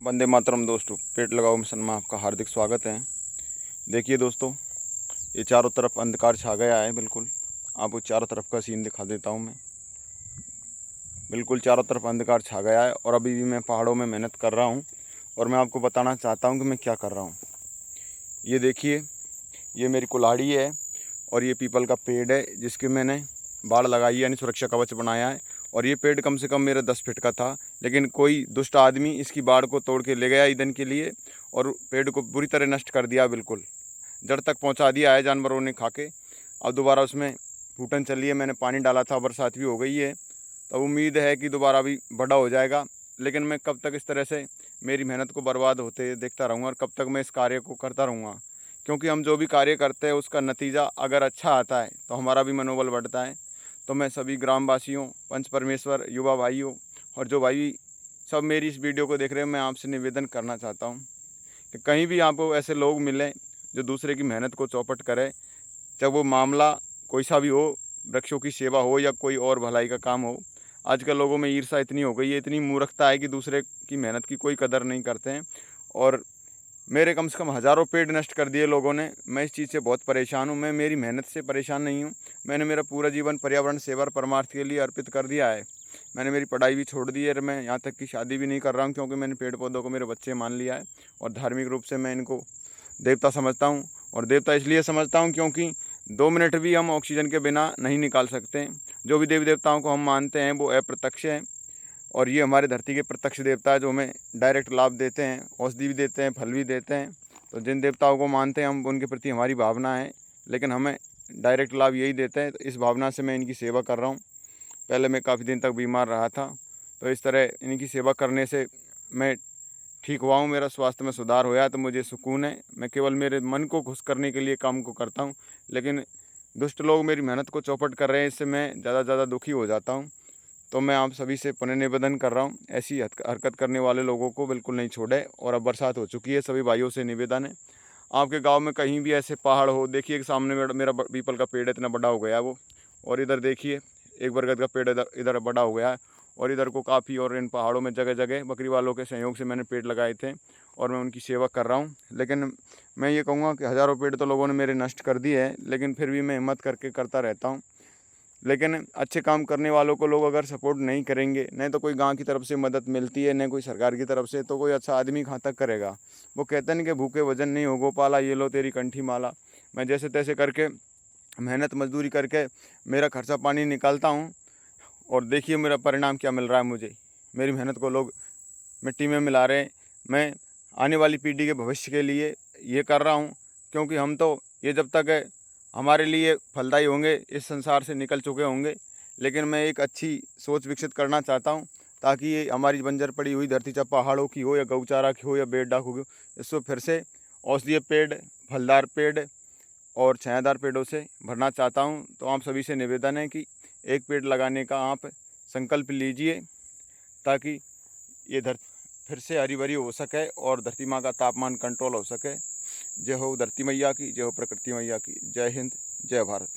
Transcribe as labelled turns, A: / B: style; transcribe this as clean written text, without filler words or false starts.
A: वंदे मातरम दोस्तों, पेड़ लगाओ मिशन में आपका हार्दिक स्वागत है। देखिए दोस्तों, ये चारों तरफ अंधकार छा गया है। बिल्कुल आपको चारों तरफ का सीन दिखा देता हूँ मैं। बिल्कुल चारों तरफ अंधकार छा गया है और अभी भी मैं पहाड़ों में मेहनत कर रहा हूँ और मैं आपको बताना चाहता हूँ कि मैं क्या कर रहा हूँ। ये देखिए, ये मेरी कुल्हाड़ी है और ये पीपल का पेड़ है जिसकी मैंने बाड़ लगाई है, यानी सुरक्षा कवच बनाया है। और ये पेड़ कम से कम मेरा 10 फीट का था, लेकिन कोई दुष्ट आदमी इसकी बाड़ को तोड़ के ले गया ईंधन के लिए और पेड़ को बुरी तरह नष्ट कर दिया। बिल्कुल जड़ तक पहुंचा दिया है, जानवरों ने खा के। अब दोबारा उसमें फूटन चली है, मैंने पानी डाला था, बरसात भी हो गई है, तो उम्मीद है कि दोबारा भी बड़ा हो जाएगा। लेकिन मैं कब तक इस तरह से मेरी मेहनत को बर्बाद होते देखता रहूँगा और कब तक मैं इस कार्य को करता रहूँगा। क्योंकि हम जो भी कार्य करते हैं उसका नतीजा अगर अच्छा आता है तो हमारा भी मनोबल बढ़ता है। तो मैं सभी ग्रामवासियों, पंच परमेश्वर, युवा भाइयों और जो भाई सब मेरी इस वीडियो को देख रहे हैं, मैं आपसे निवेदन करना चाहता हूँ कि कहीं भी आपको ऐसे लोग मिलें जो दूसरे की मेहनत को चौपट करें, चाहे वो मामला कोई सा भी हो, वृक्षों की सेवा हो या कोई और भलाई का काम हो। आजकल लोगों में ईर्ष्या इतनी हो गई है, इतनी मूर्खता है कि दूसरे की मेहनत की कोई कदर नहीं करते हैं। और मेरे कम से कम हज़ारों पेड़ नष्ट कर दिए लोगों ने। मैं इस चीज़ से बहुत परेशान हूँ। मैं मेरी मेहनत से परेशान नहीं हूँ। मैंने मेरा पूरा जीवन पर्यावरण सेवा और परमार्थ के लिए अर्पित कर दिया है। मैंने मेरी पढ़ाई भी छोड़ दी है और मैं यहाँ तक कि शादी भी नहीं कर रहा हूँ, क्योंकि मैंने पेड़ पौधों को मेरे बच्चे मान लिया है और धार्मिक रूप से मैं इनको देवता समझता हूँ। और देवता इसलिए समझता हूँ क्योंकि 2 मिनट भी हम ऑक्सीजन के बिना नहीं निकाल सकते। जो भी देवी देवताओं को हम मानते हैं वो अप्रत्यक्ष हैं और ये हमारे धरती के प्रत्यक्ष देवता है जो हमें डायरेक्ट लाभ देते हैं, औषधि भी देते हैं, फल भी देते हैं। तो जिन देवताओं को मानते हैं हम, उनके प्रति हमारी भावना है, लेकिन हमें डायरेक्ट लाभ यही देते हैं। तो इस भावना से मैं इनकी सेवा कर रहा हूँ। पहले मैं काफ़ी दिन तक बीमार रहा था, तो इस तरह इनकी सेवा करने से मैं ठीक हुआ हूँ, मेरा स्वास्थ्य में सुधार हुआ है, तो मुझे सुकून है। मैं केवल मेरे मन को खुश करने के लिए काम को करता हूँ, लेकिन दुष्ट लोग मेरी मेहनत को चौपट कर रहे हैं, इससे मैं ज़्यादा दुखी हो जाता हूँ। तो मैं आप सभी से पुनः निवेदन कर रहा हूँ, ऐसी हरकत करने वाले लोगों को बिल्कुल नहीं छोड़े। और अब बरसात हो चुकी है, सभी भाइयों से निवेदन है, आपके गांव में कहीं भी ऐसे पहाड़ हो, देखिए सामने मेरा पीपल का पेड़ इतना बड़ा हो गया है वो, और इधर देखिए एक बरगद का पेड़ इधर इधर बड़ा हो गया है। और इधर को काफ़ी, और इन पहाड़ों में जगह जगह बकरी वालों के सहयोग से मैंने पेड़ लगाए थे और मैं उनकी सेवा कर रहा हूँ। लेकिन मैं ये कहूँगा कि हज़ारों पेड़ तो लोगों ने मेरे नष्ट कर दिए हैं, लेकिन फिर भी मैं हिम्मत करके करता रहता हूँ। लेकिन अच्छे काम करने वालों को लोग अगर सपोर्ट नहीं करेंगे, नहीं तो कोई गांव की तरफ से मदद मिलती है, नहीं कोई सरकार की तरफ से, तो कोई अच्छा आदमी कहाँ तक करेगा। वो कहते हैं कि भूखे वजन नहीं हो गोपाला, ये लो तेरी कंठी माला। मैं जैसे तैसे करके मेहनत मजदूरी करके मेरा खर्चा पानी निकालता हूँ और देखिए मेरा परिणाम क्या मिल रहा है मुझे। मेरी मेहनत को लोग मिट्टी में मिला रहे हैं। मैं आने वाली पीढ़ी के भविष्य के लिए ये कर रहा हूँ, क्योंकि हम तो ये जब तक है हमारे लिए फलदायी होंगे, इस संसार से निकल चुके होंगे। लेकिन मैं एक अच्छी सोच विकसित करना चाहता हूँ, ताकि ये हमारी बंजर पड़ी हुई धरती, चाहे पहाड़ों की हो या गौचारा की हो या बेड़ा की हो, इसको फिर से औषधीय पेड़, फलदार पेड़ और छायादार पेड़ों से भरना चाहता हूँ। तो आप सभी से निवेदन है कि एक पेड़ लगाने का आप संकल्प लीजिए, ताकि ये धरती फिर से हरी भरी हो सके और धरती माँ का तापमान कंट्रोल हो सके। जय हो धरती मैया की, जय हो प्रकृति मैया की। जय हिंद, जय भारत।